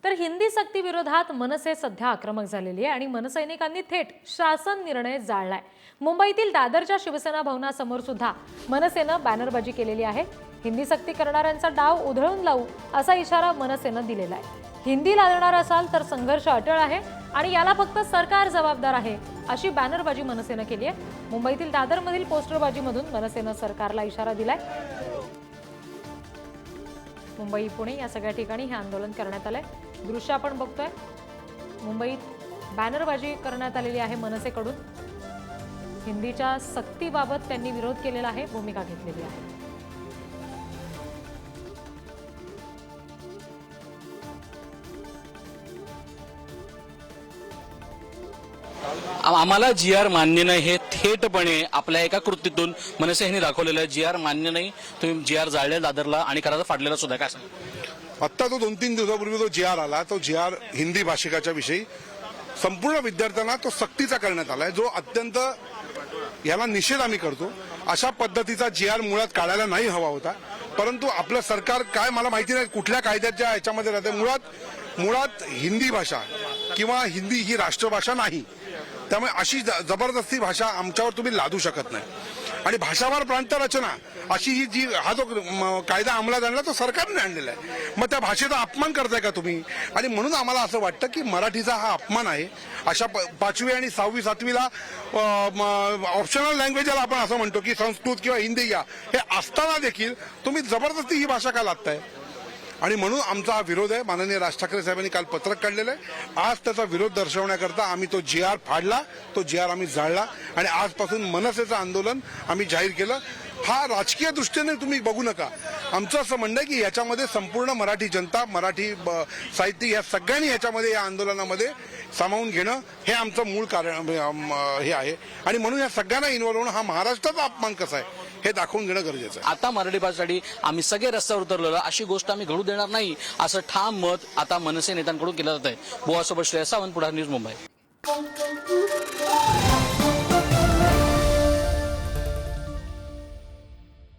तर हिंदी सक्ती विरोधात मनसे सध्या आक्रमक झालेली आहे आणि मनसैनिकांनी थेट शासन निर्णय जाळलाय। मुंबईतील दादरच्या शिवसेना भवनासमोर सुद्धा मनसेनं बॅनरबाजी केलेली आहे। हिंदी सक्ती करणाऱ्यांचा डाव उधळून लावू असा इशारा मनसेनं दिलेला आहे। हिंदी लादणार असाल तर संघर्ष अटळ आहे आणि याला फक्त सरकार जबाबदार आहे अशी बॅनरबाजी मनसेनं केली आहे। मुंबईतील दादरमधील पोस्टरबाजीमधून मनसेनं सरकारला इशारा दिलाय। मुंबई पुणे या सगळ्या ठिकाणी हे आंदोलन करण्यात आलंय। दृश्य आपण बघतोय, मुंबईत बॅनरबाजी करण्यात आलेली आहे मनसेकडून। हिंदीच्या सक्तीबाबत त्यांनी विरोध केलेला आहे, भूमिका घेतलेली आहे। आम्हाला जी.आर. मान्य नाही हे थेटपणे आपल्या एका कृतीतून मनसे यांनी दाखवलेलं आहे। जी.आर. मान्य नाही, तुम्ही जी.आर. जाळले दादरला आणि करायला फाडलेला सुद्धा। काय सांग आत्ता तो 2-3 दिवसापूर्वी जो जी.आर. आला, तो जी.आर. हिंदी भाषिकाच्या विषयी संपूर्ण विद्यार्थ्यांना तो सक्तीचा करण्यात आलाय, जो अत्यंत याला निषेध आम्ही करतो। अशा पद्धतीचा जी.आर. मुळात काढायला नाही हवा होता, परंतु आपलं सरकार काय मला माहिती नाही कुठल्या कायद्याच्या याच्यामध्ये राहते। मुळात हिंदी भाषा किंवा हिंदी ही राष्ट्रभाषा नाही, त्यामुळे अशी जबरदस्ती भाषा आमच्यावर तुम्ही लादू शकत नाही। आणि भाषावार प्रांत रचना अशी ही जी हा जो कायदा अंमलात आणला तो सरकारने आणलेला आहे, मग त्या भाषेचा अपमान करताय का तुम्ही? आणि म्हणून आम्हाला असं वाटतं की मराठीचा हा अपमान आहे। अशा 5वी आणि 6वी 7वीला ऑप्शनल लँग्वेजला आपण असं म्हणतो की संस्कृत किंवा हिंदी घ्या, हे असताना देखील तुम्ही जबरदस्ती ही भाषा का लादताय? आणि म्हणून आमचा हा विरोध आहे। माननीय राज ठाकरे साहेबांनी काल पत्रक काढलेलं आहे। आज त्याचा विरोध दर्शवण्याकरता आम्ही तो जी.आर. फाडला, तो जी.आर. आम्ही जाळला आणि आजपासून मनसेचं आंदोलन आम्ही जाहीर केलं। हा राजकीय दृष्टीने तुम्ही बघू नका। आमचं असं म्हणणं आहे की याच्यामध्ये संपूर्ण मराठी जनता, मराठी साहित्य या सगळ्यांनी याच्यामध्ये या आंदोलनामध्ये सामावून घेणं हे आमचं मूळ कारण हे आहे। आणि म्हणून या सगळ्यांना इन्व्हॉल्व होणं, हा महाराष्ट्राचा अपमान कसा आहे हे दाखवून घेणं गरजेचं आहे। आता मराठी भाषेसाठी आम्ही सगळे रस्त्यावर उतरलेलो, अशी गोष्ट आम्ही घडू देणार नाही असं ठाम मत आता मनसे नेत्यांकडून केलं जात आहे। बुवासोबत श्रेयस सावंत, पुढारी न्यूज, मुंबई।